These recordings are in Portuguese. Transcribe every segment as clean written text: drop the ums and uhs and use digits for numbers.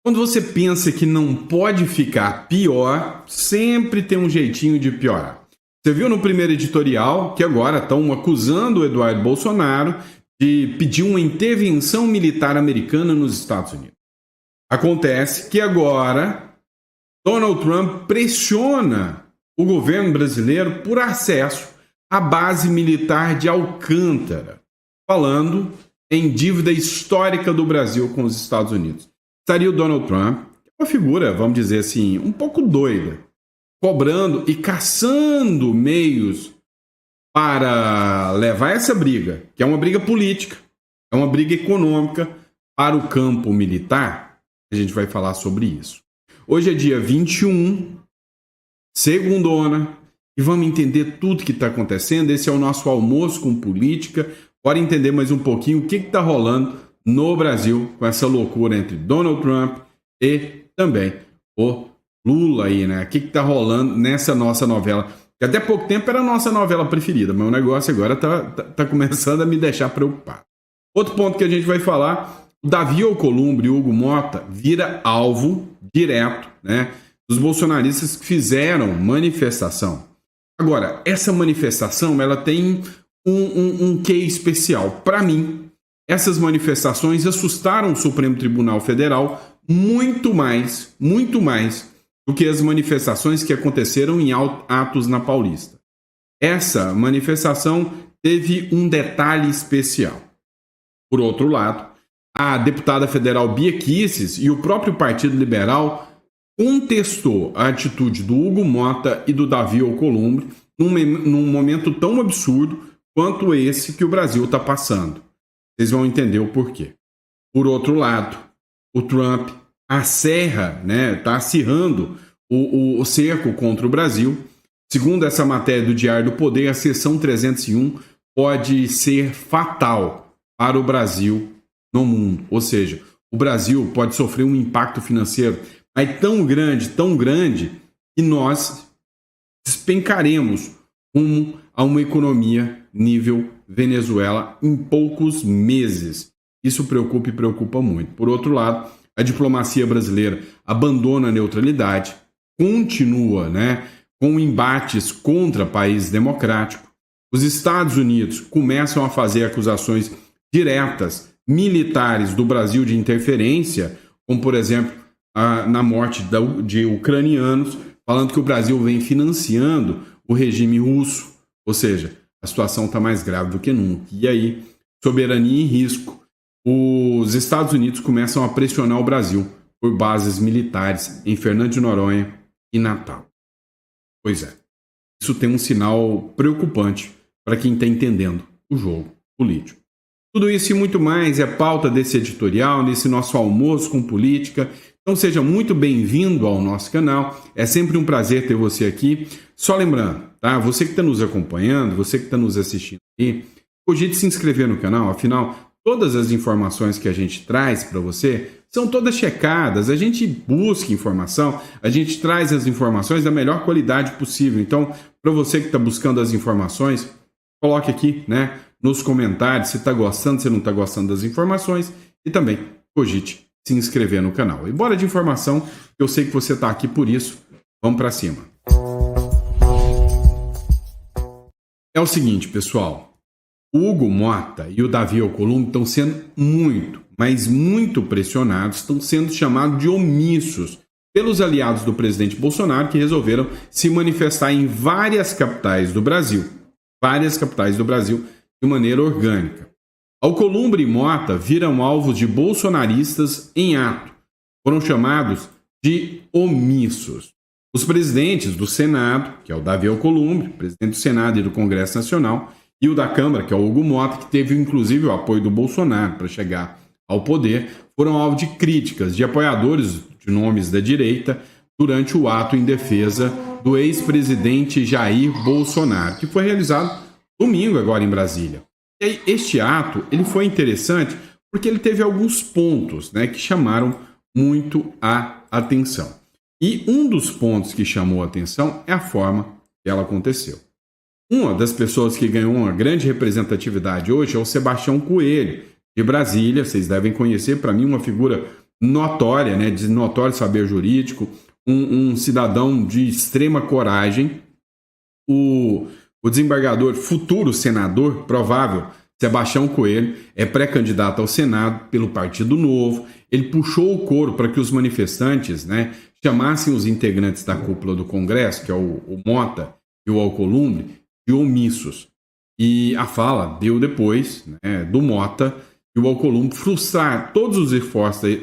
Quando você pensa que não pode ficar pior, sempre tem um jeitinho de piorar. Você viu no primeiro editorial que agora estão acusando o Eduardo Bolsonaro de pedir uma intervenção militar americana nos Estados Unidos. Acontece que agora Donald Trump pressiona o governo brasileiro por acesso à base militar de Alcântara, falando em dívida histórica do Brasil com os Estados Unidos. Estaria o Donald Trump, uma figura, vamos dizer assim, um pouco doida, cobrando e caçando meios para levar essa briga, que é uma briga política, é uma briga econômica, para o campo militar. A gente vai falar sobre isso. Hoje é dia 21, segundona, e vamos entender tudo que está acontecendo. Esse é o nosso almoço com política. Bora entender mais um pouquinho o que está rolando no Brasil com essa loucura entre Donald Trump e também o Lula aí, né? O que está rolando nessa nossa novela? Que até pouco tempo era a nossa novela preferida, mas o negócio agora tá começando a me deixar preocupado. Outro ponto que a gente vai falar, o Davi Alcolumbre e o Hugo Mota vira alvo direto, né, dos bolsonaristas que fizeram manifestação. Agora, essa manifestação, ela tem um quê especial. Para mim, essas manifestações assustaram o Supremo Tribunal Federal muito mais do que as manifestações que aconteceram em Atos na Paulista. Essa manifestação teve um detalhe especial. Por outro lado, a deputada federal Bia Kicis e o próprio Partido Liberal contestou a atitude do Hugo Mota e do Davi Alcolumbre num momento tão absurdo quanto esse que o Brasil está passando. Vocês vão entender o porquê. Por outro lado, o Trump acerra, né, está acirrando o cerco contra o Brasil. Segundo essa matéria do Diário do Poder, a seção 301 pode ser fatal para o Brasil no mundo. Ou seja, o Brasil pode sofrer um impacto financeiro tão grande, que nós despencaremos rumo a uma economia nível Venezuela em poucos meses. Isso preocupa e preocupa muito. Por outro lado, a diplomacia brasileira abandona a neutralidade, continua, né, com embates contra países democráticos. Os Estados Unidos começam a fazer acusações diretas, militares do Brasil de interferência, como, por exemplo, na morte de ucranianos, falando que o Brasil vem financiando o regime russo. Ou seja, a situação está mais grave do que nunca. E aí, soberania em risco, os Estados Unidos começam a pressionar o Brasil por bases militares em Fernando de Noronha e Natal. Pois é, isso tem um sinal preocupante para quem está entendendo o jogo político. Tudo isso e muito mais é pauta desse editorial, nesse nosso almoço com política. Então seja muito bem-vindo ao nosso canal. É sempre um prazer ter você aqui. Só lembrando, tá? Você que está nos acompanhando, você que está nos assistindo aqui, cogite se inscrever no canal. Afinal, todas as informações que a gente traz para você são todas checadas. A gente busca informação, a gente traz as informações da melhor qualidade possível. Então, para você que está buscando as informações, coloque aqui, né, nos comentários se está gostando, se não está gostando das informações, e também cogite se inscrever no canal. E bora de informação, eu sei que você está aqui por isso. Vamos para cima. É o seguinte, pessoal. O Hugo Mota e o Davi Alcolumbre estão sendo muito pressionados, estão sendo chamados de omissos pelos aliados do presidente Bolsonaro, que resolveram se manifestar em várias capitais do Brasil. De maneira orgânica. Alcolumbre e Mota viram alvos de bolsonaristas em ato. Foram chamados de omissos. Os presidentes do Senado, que é o Davi Alcolumbre, presidente do Senado e do Congresso Nacional, e o da Câmara, que é o Hugo Mota, que teve inclusive o apoio do Bolsonaro para chegar ao poder, foram alvo de críticas de apoiadores de nomes da direita durante o ato em defesa do ex-presidente Jair Bolsonaro, que foi realizado domingo agora em Brasília. E aí, este ato ele foi interessante porque ele teve alguns pontos, né, que chamaram muito a atenção. E um dos pontos que chamou a atenção é a forma que ela aconteceu. Uma das pessoas que ganhou uma grande representatividade hoje é o Sebastião Coelho, de Brasília. Vocês devem conhecer, para mim, uma figura notória, né, de notório saber jurídico, um cidadão de extrema coragem. O desembargador, futuro senador, provável, Sebastião Coelho, é pré-candidato ao Senado pelo Partido Novo. Ele puxou o coro para que os manifestantes, né, chamassem os integrantes da cúpula do Congresso, que é o Mota e o Alcolumbre, de omissos. E a fala deu depois, né, do Mota e o Alcolumbre frustrar todos os esforços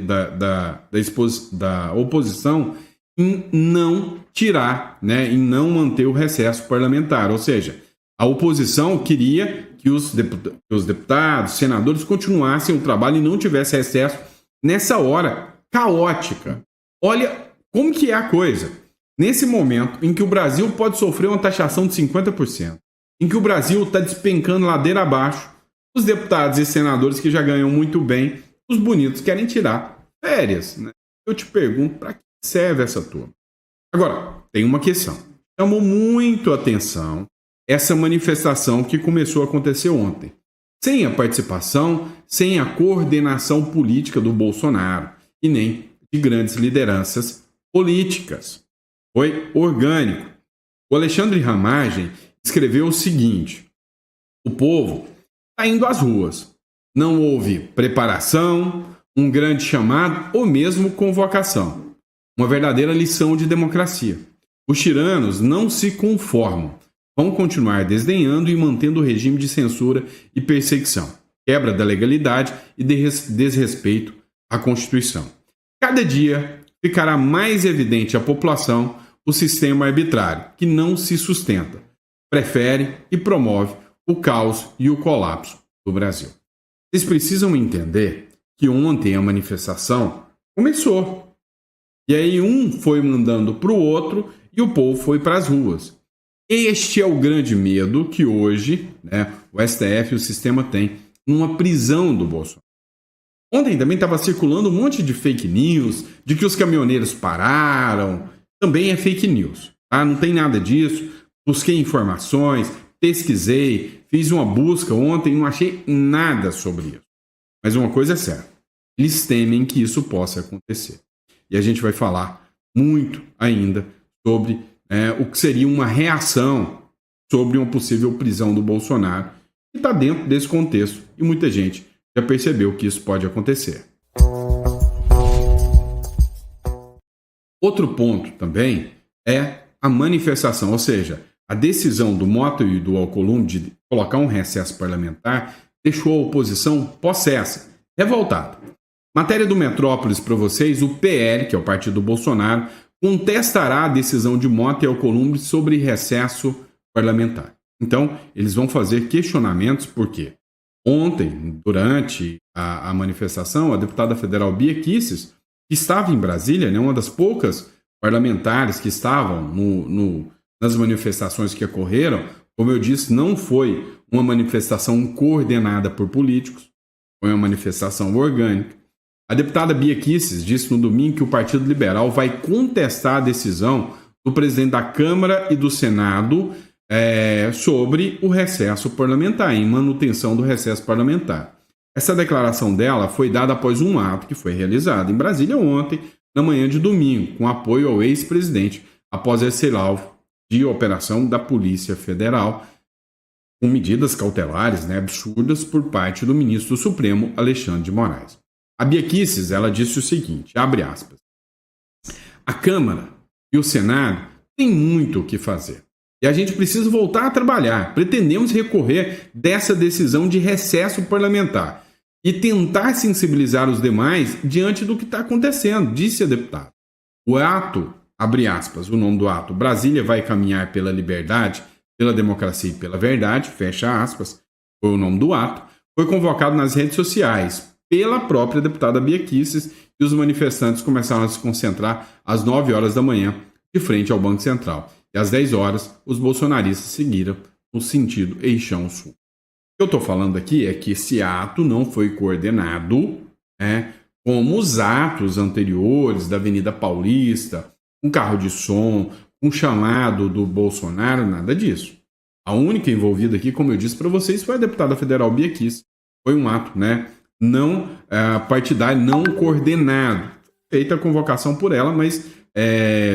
da oposição em não tirar, né, em não manter o recesso parlamentar. Ou seja, a oposição queria que os deputados, senadores continuassem o trabalho e não tivesse recesso nessa hora caótica. Olha como que é a coisa. Nesse momento em que o Brasil pode sofrer uma taxação de 50%, em que o Brasil está despencando ladeira abaixo, os deputados e senadores que já ganham muito bem, os bonitos querem tirar férias, né? Eu te pergunto, para que serve essa turma? Agora, tem uma questão. Chamou muito a atenção essa manifestação que começou a acontecer ontem. Sem a participação, sem a coordenação política do Bolsonaro e nem de grandes lideranças políticas. Foi orgânico. O Alexandre Ramagem escreveu o seguinte: o povo está indo às ruas. Não houve preparação, um grande chamado ou mesmo convocação. Uma verdadeira lição de democracia. Os tiranos não se conformam. Vão continuar desdenhando e mantendo o regime de censura e perseguição, quebra da legalidade e desrespeito à Constituição. Cada dia ficará mais evidente à população o sistema arbitrário, que não se sustenta, prefere e promove o caos e o colapso do Brasil. Vocês precisam entender que ontem a manifestação começou. E aí um foi mandando para o outro e o povo foi para as ruas. Este é o grande medo que hoje, né, o STF e o sistema têm numa prisão do Bolsonaro. Ontem também estava circulando um monte de fake news, de que os caminhoneiros pararam. Também é fake news, tá? Não tem nada disso. Busquei informações, pesquisei, fiz uma busca ontem e não achei nada sobre isso. Mas uma coisa é certa, eles temem que isso possa acontecer. E a gente vai falar muito ainda sobre o que seria uma reação sobre uma possível prisão do Bolsonaro, que está dentro desse contexto e muita gente já percebeu que isso pode acontecer. Outro ponto também é a manifestação, ou seja, a decisão do Mota e do Alcolumbre de colocar um recesso parlamentar deixou a oposição possessa, revoltada. Matéria do Metrópolis para vocês: o PL, que é o partido do Bolsonaro, contestará a decisão de Mota e Alcolumbre sobre recesso parlamentar. Então, eles vão fazer questionamentos, porque ontem, durante a manifestação, a deputada federal Bia Kicis, que estava em Brasília, né, uma das poucas parlamentares que estavam nas manifestações que ocorreram, como eu disse, não foi uma manifestação coordenada por políticos, foi uma manifestação orgânica. A deputada Bia Kicis disse no domingo que o Partido Liberal vai contestar a decisão do presidente da Câmara e do Senado sobre o recesso parlamentar, em manutenção do recesso parlamentar. Essa declaração dela foi dada após um ato que foi realizado em Brasília ontem, na manhã de domingo, com apoio ao ex-presidente, após ele ser alvo de operação da Polícia Federal, com medidas cautelares, né, absurdas por parte do ministro do Supremo, Alexandre de Moraes. A Bia Kicis, ela disse o seguinte, abre aspas: a Câmara e o Senado têm muito o que fazer. E a gente precisa voltar a trabalhar. Pretendemos recorrer dessa decisão de recesso parlamentar e tentar sensibilizar os demais diante do que está acontecendo, disse a deputada. O ato, abre aspas, o nome do ato, Brasília vai caminhar pela liberdade, pela democracia e pela verdade, fecha aspas, foi o nome do ato, foi convocado nas redes sociais pela própria deputada Bia Kicis, e os manifestantes começaram a se concentrar às 9 horas da manhã, de frente ao Banco Central. E às 10 horas, os bolsonaristas seguiram no sentido Eixão Sul. O que eu estou falando aqui é que esse ato não foi coordenado, como os atos anteriores da Avenida Paulista, um carro de som, um chamado do Bolsonaro, nada disso. A única envolvida aqui, como eu disse para vocês, foi a deputada federal Bia Kicis. Foi um ato, não partidário, não coordenado. Feita a convocação por ela, mas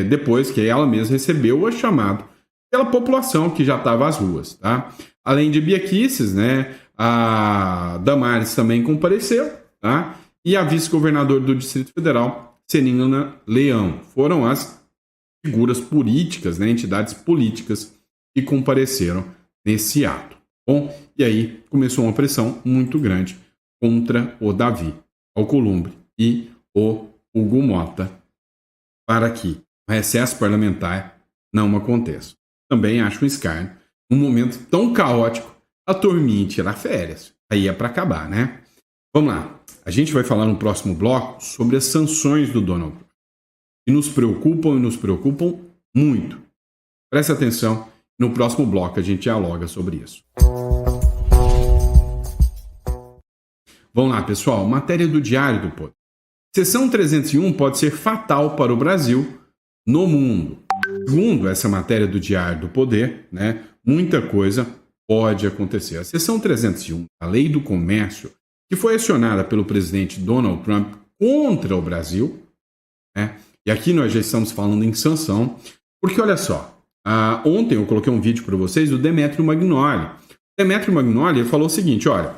depois que ela mesma recebeu o chamado pela população que já estava às ruas. Tá? Além de Bia Kicis, né, a Damares também compareceu, tá? E a vice-governadora do Distrito Federal, Celina Leão. Foram as figuras políticas, né, entidades políticas que compareceram nesse ato. Bom, e aí começou uma pressão muito grande contra o Davi Alcolumbre e o Hugo Mota para que o recesso parlamentar não aconteça. Também acho um escárnio, num momento tão caótico, a turminha tirar férias. Aí é para acabar, né? Vamos lá. A gente vai falar no próximo bloco sobre as sanções do Donald Trump, que nos preocupam e nos preocupam muito. Preste atenção, no próximo bloco a gente dialoga sobre isso. Vamos lá, pessoal. Matéria do Diário do Poder. Seção 301 pode ser fatal para o Brasil no mundo. Segundo essa matéria do Diário do Poder, né, muita coisa pode acontecer. A seção 301, a Lei do Comércio, que foi acionada pelo presidente Donald Trump contra o Brasil, né, e aqui nós já estamos falando em sanção, porque olha só, ontem eu coloquei um vídeo para vocês do Demetrio Magnoli. Demetrio Magnoli falou o seguinte, olha,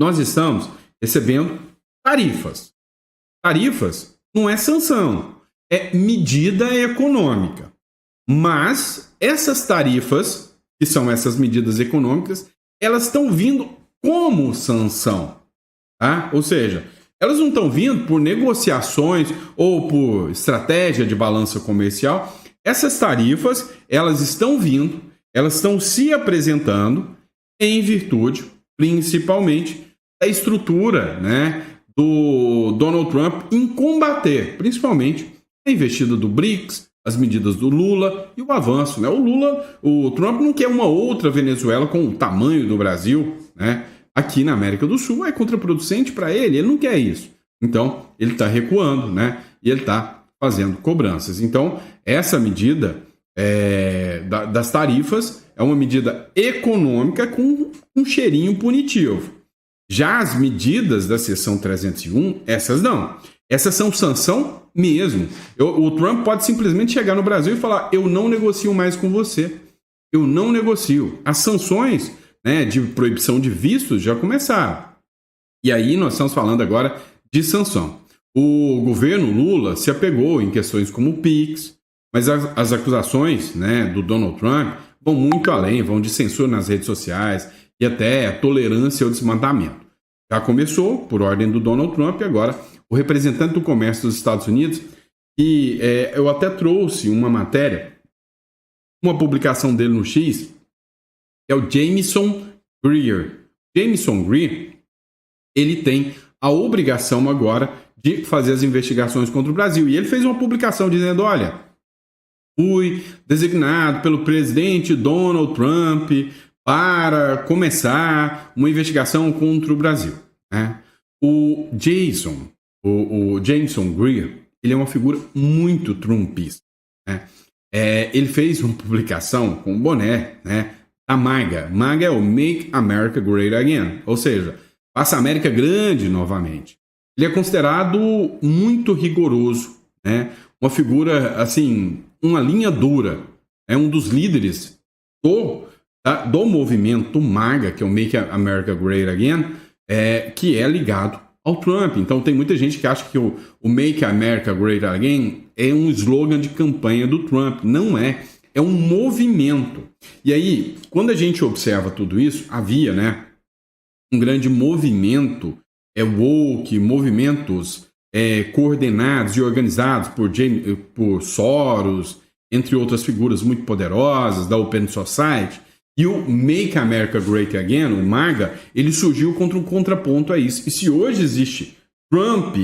nós estamos recebendo tarifas. Tarifas não é sanção, é medida econômica. Mas essas tarifas, que são essas medidas econômicas, elas estão vindo como sanção. Tá? Ou seja, elas não estão vindo por negociações ou por estratégia de balança comercial. Essas tarifas, elas estão vindo, elas estão se apresentando em virtude, principalmente, da estrutura, né, do Donald Trump em combater, principalmente, a investida do BRICS, as medidas do Lula e o avanço. Né? O Trump não quer uma outra Venezuela com o tamanho do Brasil, né? Aqui na América do Sul é contraproducente para ele não quer isso. Então, ele está recuando, né? E ele está fazendo cobranças. Então, essa medida das tarifas é uma medida econômica com um cheirinho punitivo. Já as medidas da seção 301, essas não. Essas são sanção mesmo. O Trump pode simplesmente chegar no Brasil e falar, eu não negocio mais com você. Eu não negocio. As sanções, né, de proibição de vistos já começaram. E aí nós estamos falando agora de sanção. O governo Lula se apegou em questões como o PIX, mas as acusações, né, do Donald Trump vão muito além, vão de censura nas redes sociais e até tolerância ao desmatamento. Já começou, por ordem do Donald Trump, e agora o representante do comércio dos Estados Unidos, e eu até trouxe uma matéria, uma publicação dele no X, é o Jamieson Greer. Jamieson Greer, ele tem a obrigação agora de fazer as investigações contra o Brasil. E ele fez uma publicação dizendo, olha, fui designado pelo presidente Donald Trump para começar uma investigação contra o Brasil. Né? O Jamieson Greer, ele é uma figura muito trumpista. Né? Ele fez uma publicação com o boné, né, da MAGA. MAGA é o Make America Great Again, ou seja, faça a América grande novamente. Ele é considerado muito rigoroso, né? Uma figura, assim, uma linha dura. É um dos líderes do movimento MAGA, que é o Make America Great Again, que é ligado ao Trump. Então tem muita gente que acha que o Make America Great Again é um slogan de campanha do Trump. Não é. É um movimento. E aí, quando a gente observa tudo isso, havia, né, um grande movimento woke, movimentos coordenados e organizados por Soros, entre outras figuras muito poderosas da Open Society. E o Make America Great Again, o MAGA, ele surgiu contra um contraponto a isso. E se hoje existe Trump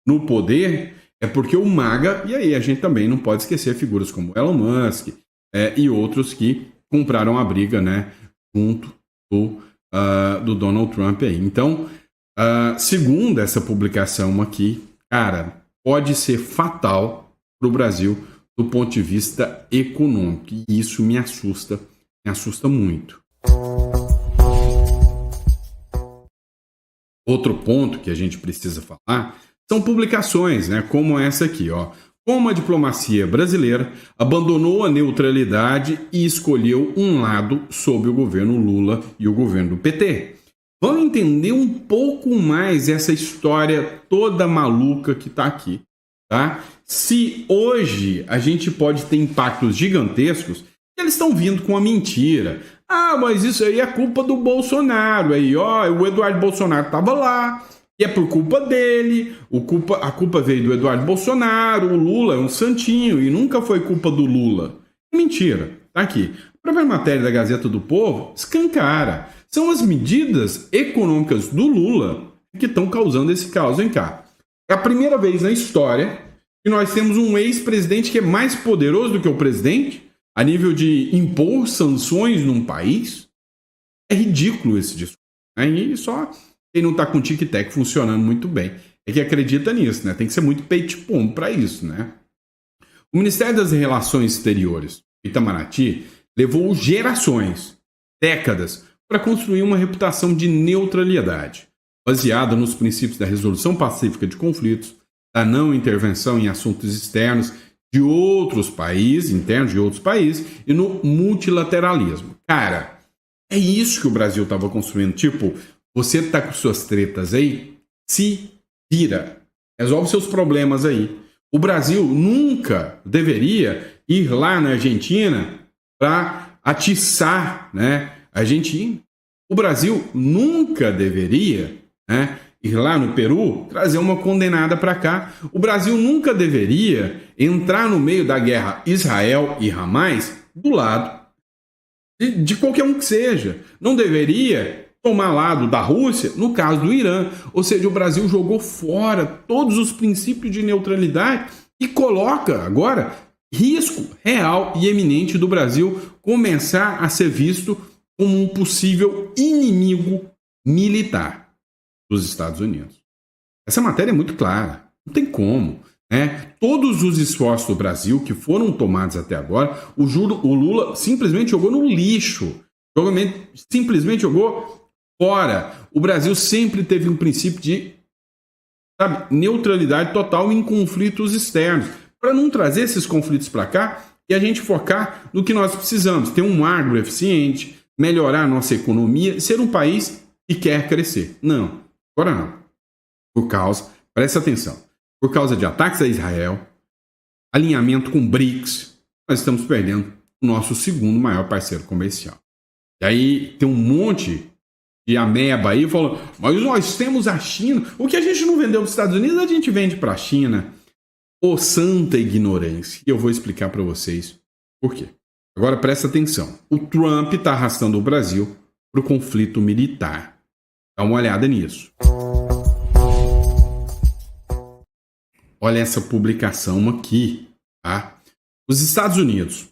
no poder, é porque o MAGA, e aí a gente também não pode esquecer figuras como Elon Musk e outros que compraram a briga, né, junto do Donald Trump aí. Então, segundo essa publicação aqui, cara, pode ser fatal para o Brasil do ponto de vista econômico. E isso me assusta muito. Outro ponto que a gente precisa falar são publicações, né, como essa aqui, ó. Como a diplomacia brasileira abandonou a neutralidade e escolheu um lado sob o governo Lula e o governo do PT. Vamos entender um pouco mais essa história toda maluca que está aqui, tá? Se hoje a gente pode ter impactos gigantescos, eles estão vindo com a mentira. Ah, mas isso aí é culpa do Bolsonaro. Aí, ó, o Eduardo Bolsonaro estava lá e é por culpa dele. A culpa veio do Eduardo Bolsonaro. O Lula é um santinho e nunca foi culpa do Lula. Mentira. Tá aqui. A própria matéria da Gazeta do Povo escancara. São as medidas econômicas do Lula que estão causando esse caos. Vem cá. É a primeira vez na história que nós temos um ex-presidente que é mais poderoso do que o presidente a nível de impor sanções num país. É ridículo esse discurso. Né? E só quem não está com o tic-tac funcionando muito bem é que acredita nisso. Né? Tem que ser muito peito-pom para isso. Né? O Ministério das Relações Exteriores, Itamaraty, levou gerações, décadas, para construir uma reputação de neutralidade, baseada nos princípios da resolução pacífica de conflitos, da não intervenção em assuntos externos de outros países, internos de outros países, e no multilateralismo. Cara, é isso que o Brasil estava construindo. Tipo, você tá com suas tretas aí, se vira, resolve seus problemas aí. O Brasil nunca deveria ir lá na Argentina para atiçar, né, a Argentina. O Brasil nunca deveria, né, ir lá no Peru, trazer uma condenada para cá. O Brasil nunca deveria entrar no meio da guerra Israel e Hamas do lado de qualquer um que seja. Não deveria tomar lado da Rússia no caso do Irã. Ou seja, o Brasil jogou fora todos os princípios de neutralidade e coloca agora risco real e eminente do Brasil começar a ser visto como um possível inimigo militar dos Estados Unidos. Essa matéria é muito clara, não tem como. Né? Todos os esforços do Brasil que foram tomados até agora, o Lula simplesmente jogou no lixo, simplesmente jogou fora. O Brasil sempre teve um princípio de, neutralidade total em conflitos externos, para não trazer esses conflitos para cá e a gente focar no que nós precisamos, ter um agro eficiente, melhorar a nossa economia, ser um país que quer crescer. Não, agora não. Presta atenção, por causa de ataques a Israel, alinhamento com o BRICS, nós estamos perdendo o nosso segundo maior parceiro comercial. E aí tem um monte de ameba aí falando, mas nós temos a China. O que a gente não vendeu para os Estados Unidos, a gente vende para a China. Ô santa ignorância. E eu vou explicar para vocês por quê. Agora presta atenção. O Trump está arrastando o Brasil para o conflito militar. Dá uma olhada nisso. Olha essa publicação aqui. Tá? Os Estados Unidos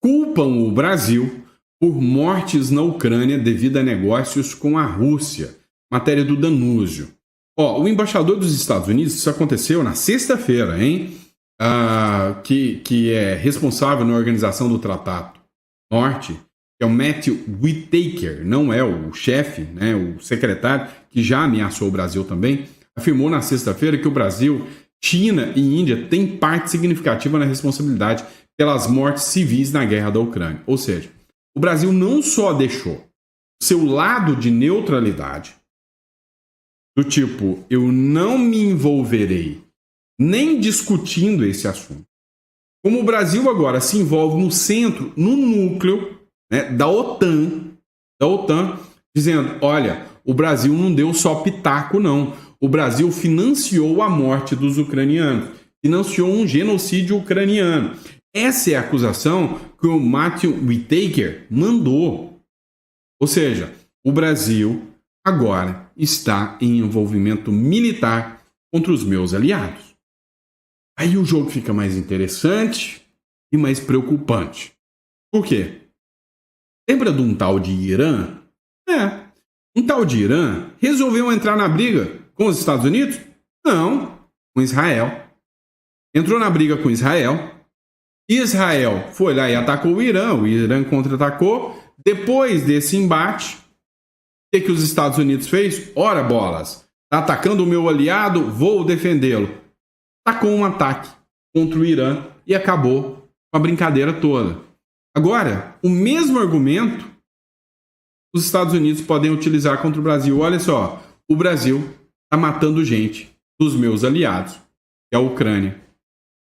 culpam o Brasil por mortes na Ucrânia devido a negócios com a Rússia. Matéria do Danúzio. O embaixador dos Estados Unidos, isso aconteceu na sexta-feira, hein? Que é responsável na organização do Tratado Norte, que é o Matthew Whitaker, não é o chefe, né, o secretário, que já ameaçou o Brasil também, afirmou na sexta-feira que o Brasil, China e Índia têm parte significativa na responsabilidade pelas mortes civis na guerra da Ucrânia. Ou seja, o Brasil não só deixou seu lado de neutralidade, do tipo, eu não me envolverei nem discutindo esse assunto. Como o Brasil agora se envolve no centro, no núcleo, né, da OTAN, dizendo, olha, o Brasil não deu só pitaco, não. O Brasil financiou a morte dos ucranianos, financiou um genocídio ucraniano. Essa é a acusação que o Matthew Whitaker mandou. Ou seja, o Brasil agora está em envolvimento militar contra os meus aliados. Aí o jogo fica mais interessante e mais preocupante. Por quê? Lembra de um tal de Irã? Um tal de Irã resolveu entrar na briga com os Estados Unidos? Não, com Israel. Entrou na briga com Israel. Israel foi lá e atacou o Irã contra-atacou. Depois desse embate, o que os Estados Unidos fez? Ora bolas, Está atacando o meu aliado, vou defendê-lo. Tacou um ataque contra o Irã e acabou com a brincadeira toda. Agora, o mesmo argumento os Estados Unidos podem utilizar contra o Brasil. Olha só, o Brasil está matando gente dos meus aliados, que é a Ucrânia,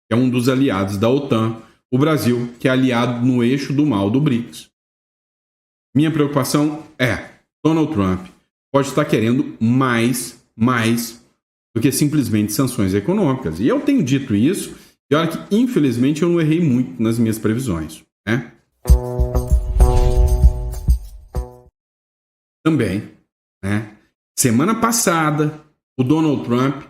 que é um dos aliados da OTAN. O Brasil, que é aliado no eixo do mal do BRICS. Minha preocupação é, Donald Trump pode estar querendo mais do que simplesmente sanções econômicas. E eu tenho dito isso, e olha que, infelizmente, eu não errei muito nas minhas previsões, né? Também, né? Semana passada, o Donald Trump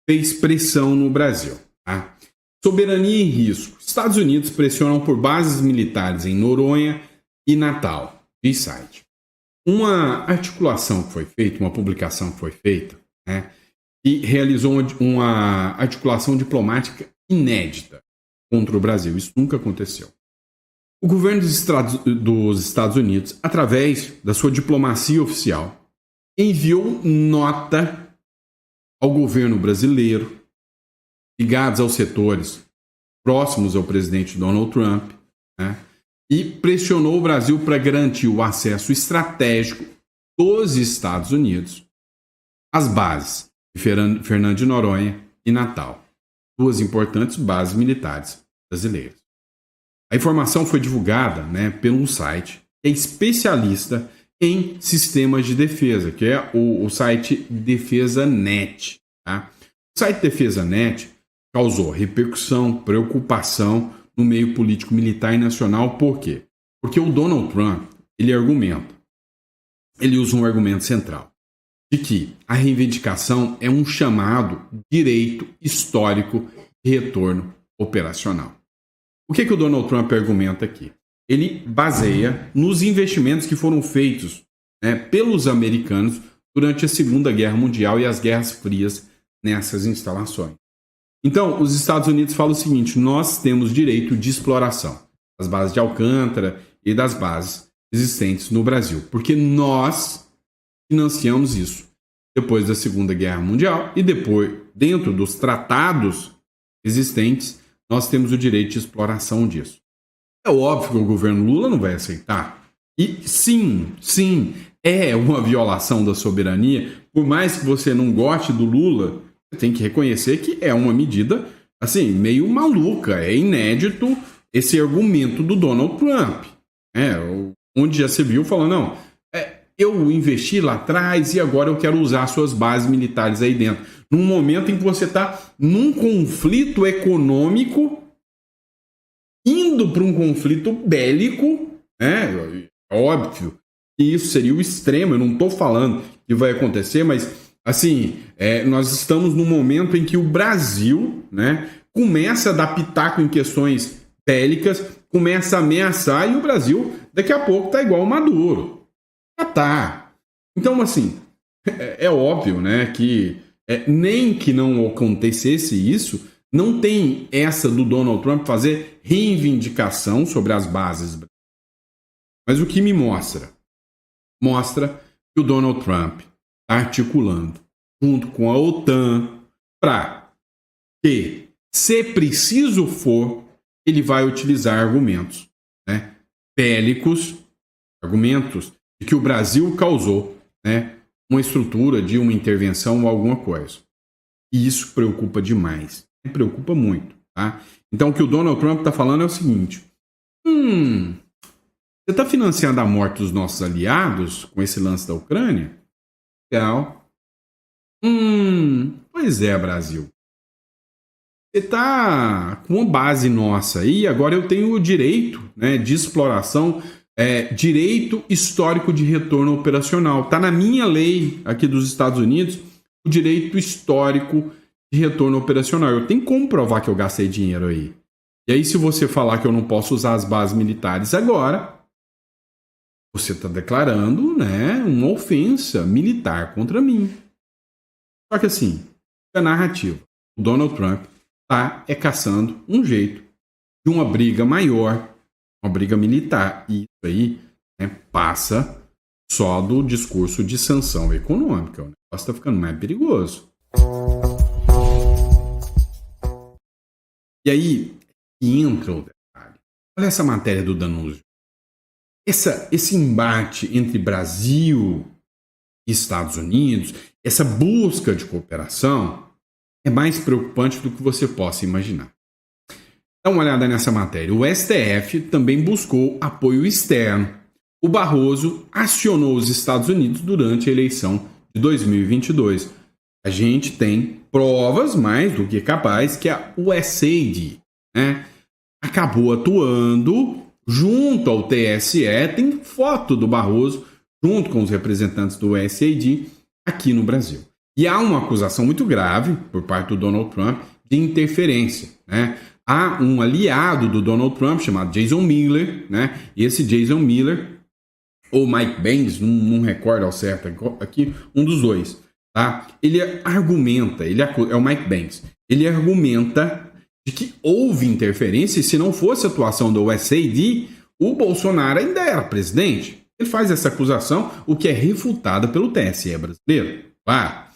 fez pressão no Brasil. Tá? Soberania em risco. Estados Unidos pressionam por bases militares em Noronha e Natal. Diz site. Uma articulação que foi feita, uma publicação que foi feita, né? E realizou uma articulação diplomática inédita contra o Brasil. Isso nunca aconteceu. O governo dos Estados Unidos, através da sua diplomacia oficial, enviou nota ao governo brasileiro, ligados aos setores próximos ao presidente Donald Trump, né, e pressionou o Brasil para garantir o acesso estratégico dos Estados Unidos às bases de Fernando de Noronha e Natal, duas importantes bases militares brasileiras. A informação foi divulgada, né, pelo site que é especialista em sistemas de defesa, que é o site DefesaNet. Tá? O site DefesaNet causou repercussão, preocupação no meio político, militar e nacional. Por quê? Porque o Donald Trump, ele usa um argumento central, de que a reivindicação é um chamado direito histórico de retorno operacional. O que o Donald Trump argumenta aqui? Ele baseia nos investimentos que foram feitos, né, pelos americanos durante a Segunda Guerra Mundial e as Guerras Frias nessas instalações. Então, os Estados Unidos falam o seguinte: nós temos direito de exploração das bases de Alcântara e das bases existentes no Brasil, porque nós financiamos isso depois da Segunda Guerra Mundial e depois, dentro dos tratados existentes, nós temos o direito de exploração disso. É óbvio que o governo Lula não vai aceitar. E sim, é uma violação da soberania. Por mais que você não goste do Lula, você tem que reconhecer que é uma medida, assim, meio maluca. É inédito esse argumento do Donald Trump. Onde já se viu falando, não, eu investi lá atrás e agora eu quero usar suas bases militares aí dentro. Num momento em que você está num conflito econômico, indo para um conflito bélico, né? É óbvio que isso seria o extremo. Eu não estou falando que vai acontecer, mas assim, nós estamos num momento em que o Brasil, né, começa a dar pitaco em questões bélicas, começa a ameaçar, e o Brasil daqui a pouco está igual o Maduro. Já tá. Então, assim, é óbvio, né, que nem que não acontecesse isso, não tem essa do Donald Trump fazer reivindicação sobre as bases. Mas o que me mostra? Mostra que o Donald Trump está articulando junto com a OTAN para que, se preciso for, ele vai utilizar argumentos, né, bélicos, argumentos de que o Brasil causou, né, uma estrutura de uma intervenção ou alguma coisa. E isso preocupa demais. Preocupa muito. Tá? Então, o que o Donald Trump está falando é o seguinte: você está financiando a morte dos nossos aliados com esse lance da Ucrânia? Legal. Pois é, Brasil. Você está com uma base nossa aí, agora eu tenho o direito, né, de exploração, direito histórico de retorno operacional. Está na minha lei aqui dos Estados Unidos o direito histórico de retorno operacional. Eu tenho como provar que eu gastei dinheiro aí. E aí, se você falar que eu não posso usar as bases militares agora, você está declarando, né, uma ofensa militar contra mim. Só que assim, é narrativa. O Donald Trump está caçando um jeito de uma briga maior, uma briga militar. E isso aí, né, passa só do discurso de sanção econômica. O está ficando mais perigoso. E aí entra o detalhe. Olha essa matéria do Danúzio. Esse embate entre Brasil e Estados Unidos, essa busca de cooperação, é mais preocupante do que você possa imaginar. Dá uma olhada nessa matéria. O STF também buscou apoio externo. O Barroso acionou os Estados Unidos durante a eleição de 2022. A gente tem provas mais do que capaz que a USAID, né, acabou atuando junto ao TSE. Tem foto do Barroso junto com os representantes do USAID aqui no Brasil. E há uma acusação muito grave por parte do Donald Trump de interferência, né? Há um aliado do Donald Trump chamado Jason Miller, né? E esse Jason Miller, ou Mike Pence, não recordo ao certo aqui, um dos dois, tá? Ele argumenta, é o Mike Pence, ele argumenta de que houve interferência e se não fosse a atuação do USAID, o Bolsonaro ainda era presidente. Ele faz essa acusação, o que é refutada pelo TSE brasileiro. Claro.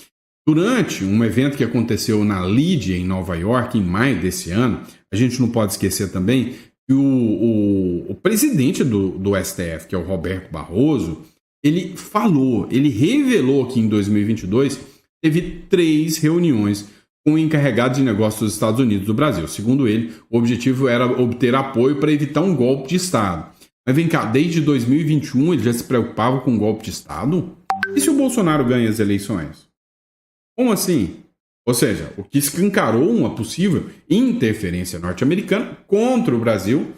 Durante um evento que aconteceu na Lídia, em Nova York, em maio desse ano, a gente não pode esquecer também que o presidente do STF, que é o Roberto Barroso, ele revelou que em 2022 teve 3 reuniões com o encarregado de negócios dos Estados Unidos do Brasil. Segundo ele, o objetivo era obter apoio para evitar um golpe de Estado. Mas vem cá, desde 2021 ele já se preocupava com um golpe de Estado? E se o Bolsonaro ganha as eleições? Como assim? Ou seja, o que escancarou uma possível interferência norte-americana contra o Brasil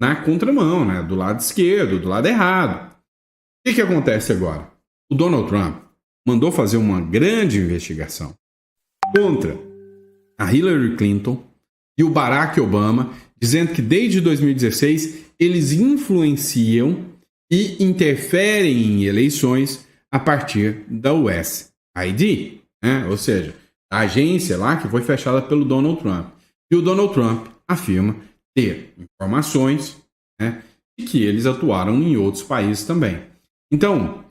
na contramão, né? Do lado esquerdo, do lado errado. O que acontece agora? O Donald Trump mandou fazer uma grande investigação contra a Hillary Clinton e o Barack Obama, dizendo que desde 2016 eles influenciam e interferem em eleições a partir da USAID, né? Ou seja, a agência lá que foi fechada pelo Donald Trump. E o Donald Trump afirma ter informações, né, de que eles atuaram em outros países também. Então,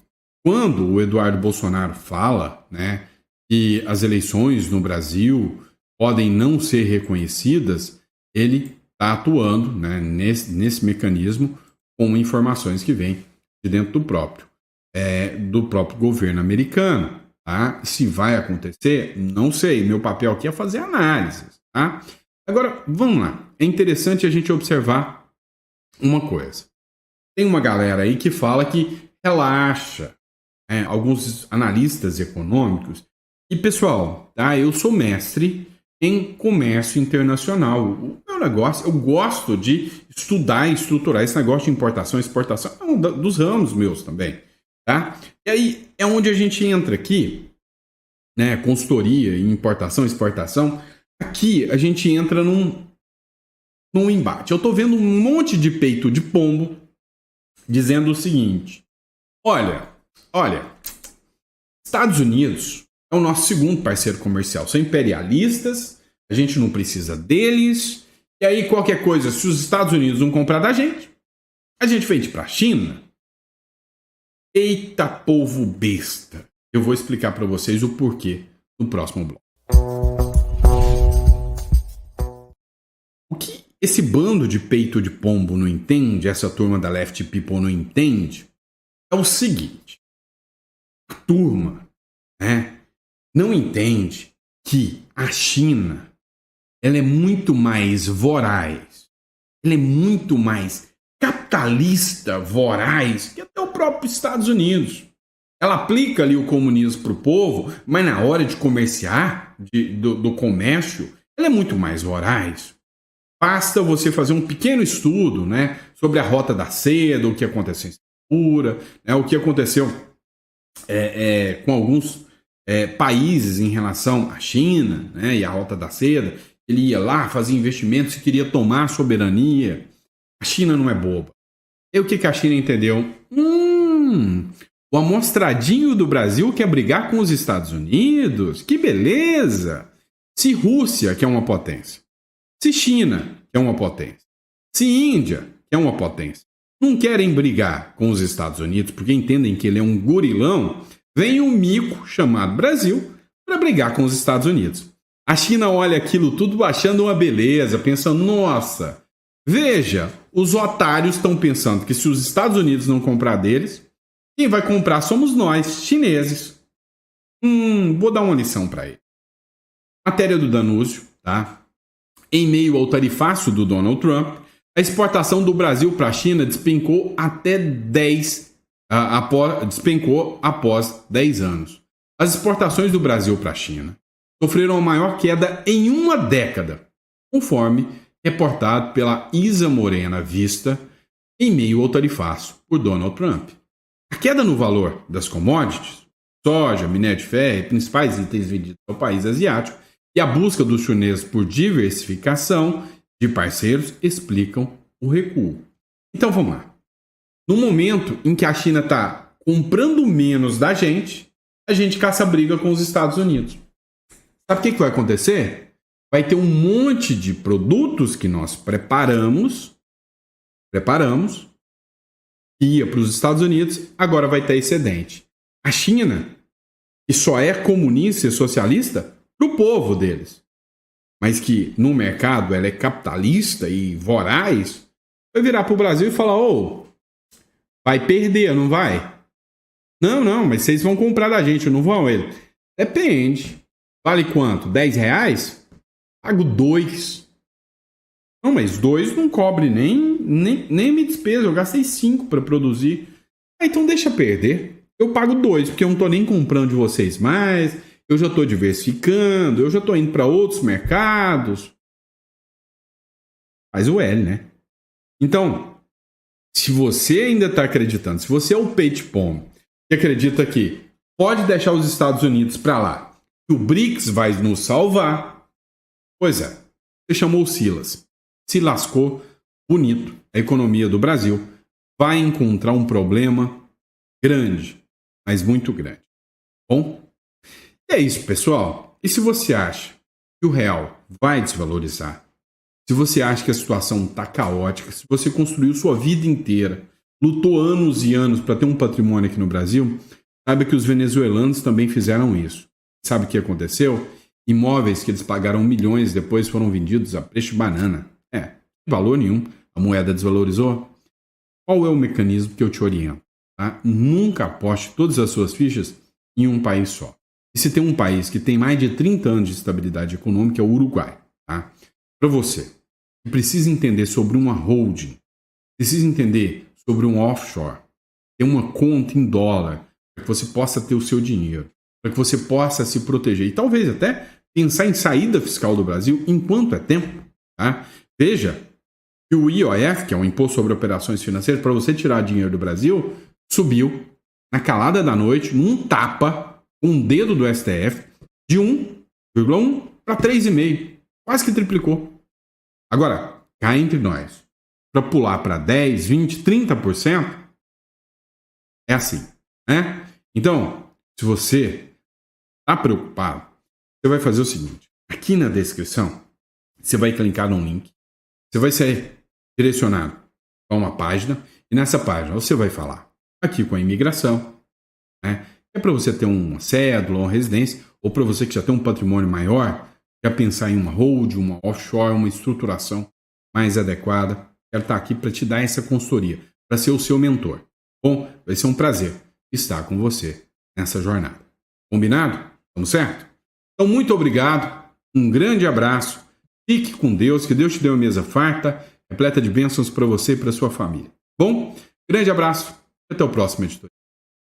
quando o Eduardo Bolsonaro fala, né, que as eleições no Brasil podem não ser reconhecidas, ele está atuando, né, nesse mecanismo com informações que vêm de dentro do próprio governo americano. Tá? Se vai acontecer, não sei. Meu papel aqui é fazer análises. Tá? Agora, vamos lá. É interessante a gente observar uma coisa. Tem uma galera aí que fala que relaxa, né? Alguns analistas econômicos. E, pessoal, tá? Eu sou mestre em comércio internacional. O meu negócio, eu gosto de estudar e estruturar esse negócio de importação e exportação. É um dos ramos meus também. Tá? E aí é onde a gente entra aqui, né? Consultoria em importação e exportação. Aqui a gente entra num embate. Eu estou vendo um monte de peito de pombo dizendo o seguinte: olha, Estados Unidos é o nosso segundo parceiro comercial. São imperialistas, a gente não precisa deles. E aí qualquer coisa, se os Estados Unidos não comprar da gente, a gente vende para a China. Eita povo besta! Eu vou explicar para vocês o porquê no próximo bloco. O que esse bando de peito de pombo não entende, essa turma da Left People não entende, é o seguinte. A turma, né, não entende que a China ela é muito mais voraz, ela é muito mais capitalista, voraz, que até o próprio Estados Unidos. Ela aplica ali o comunismo para o povo, mas na hora de comerciar, do comércio, ela é muito mais voraz. Basta você fazer um pequeno estudo, né, sobre a Rota da Seda, o que aconteceu em Singapura, né, o que aconteceu com alguns países em relação à China, né, e a Rota da Seda. Ele ia lá, fazia investimentos e queria tomar a soberania. A China não é boba. E o que a China entendeu? O amostradinho do Brasil quer brigar com os Estados Unidos? Que beleza! Se Rússia, que é uma potência, se China, que é uma potência, se Índia, que é uma potência, não querem brigar com os Estados Unidos porque entendem que ele é um gurilão, vem um mico chamado Brasil para brigar com os Estados Unidos. A China olha aquilo tudo achando uma beleza, pensando, nossa, veja, os otários estão pensando que se os Estados Unidos não comprar deles, quem vai comprar somos nós, chineses. Vou dar uma lição para ele. Matéria do Danúzio, tá? Em meio ao tarifaço do Donald Trump, a exportação do Brasil para a China despencou despencou após 10 anos. As exportações do Brasil para a China sofreram a maior queda em uma década, conforme reportado pela Isa Morena Vista, em meio ao tarifaço por Donald Trump. A queda no valor das commodities, soja, minério de ferro e principais itens vendidos ao país asiático, e a busca dos chineses por diversificação de parceiros explicam o recuo. Então vamos lá. No momento em que a China está comprando menos da gente, a gente caça briga com os Estados Unidos. Sabe o que vai acontecer? Vai ter um monte de produtos que nós preparamos, que ia para os Estados Unidos, agora vai ter excedente. A China, que só é comunista e socialista, para o povo deles, mas que no mercado ela é capitalista e voraz, vai virar para o Brasil e falar, vai perder, não vai? Não, mas vocês vão comprar da gente, não vão ele? Depende. Vale quanto? R$10? Pago 2. Não, mas 2 não cobre nem minha despesa, eu gastei 5 para produzir. Então deixa perder. Eu pago 2, porque eu não estou nem comprando de vocês mais, eu já estou diversificando, eu já estou indo para outros mercados. Faz o L, né? Então, se você ainda está acreditando, se você é o Page Pom, que acredita que pode deixar os Estados Unidos para lá, que o BRICS vai nos salvar, pois é, você chamou o Silas, se lascou bonito, a economia do Brasil vai encontrar um problema grande, mas muito grande. Bom, é isso, pessoal. E se você acha que o real vai desvalorizar, se você acha que a situação está caótica, se você construiu sua vida inteira, lutou anos e anos para ter um patrimônio aqui no Brasil, saiba que os venezuelanos também fizeram isso. Sabe o que aconteceu? Imóveis que eles pagaram milhões depois foram vendidos a preço de banana. Valor nenhum. A moeda desvalorizou. Qual é o mecanismo que eu te oriento? Tá? Nunca aposte todas as suas fichas em um país só. E se tem um país que tem mais de 30 anos de estabilidade econômica, é o Uruguai. Tá? Para você, que precisa entender sobre uma holding, precisa entender sobre um offshore, ter uma conta em dólar, para que você possa ter o seu dinheiro, para que você possa se proteger e talvez até pensar em saída fiscal do Brasil enquanto é tempo. Tá? Veja que o IOF, que é o Imposto sobre Operações Financeiras, para você tirar dinheiro do Brasil, subiu na calada da noite, num tapa, um dedo do STF, de 1,1 para 3,5. Quase que triplicou. Agora, cá entre nós, para pular para 10, 20, 30%, é assim, né? Então, se você está preocupado, você vai fazer o seguinte. Aqui na descrição, você vai clicar num link, você vai ser direcionado a uma página, e nessa página você vai falar aqui com a imigração, né? É para você ter uma cédula, uma residência, ou para você que já tem um patrimônio maior, quer pensar em uma hold, uma offshore, uma estruturação mais adequada. Quero estar aqui para te dar essa consultoria, para ser o seu mentor. Bom, vai ser um prazer estar com você nessa jornada. Combinado? Estamos certo? Então, muito obrigado, um grande abraço, fique com Deus, que Deus te dê uma mesa farta, repleta de bênçãos para você e para sua família. Bom, grande abraço, até o próximo editor.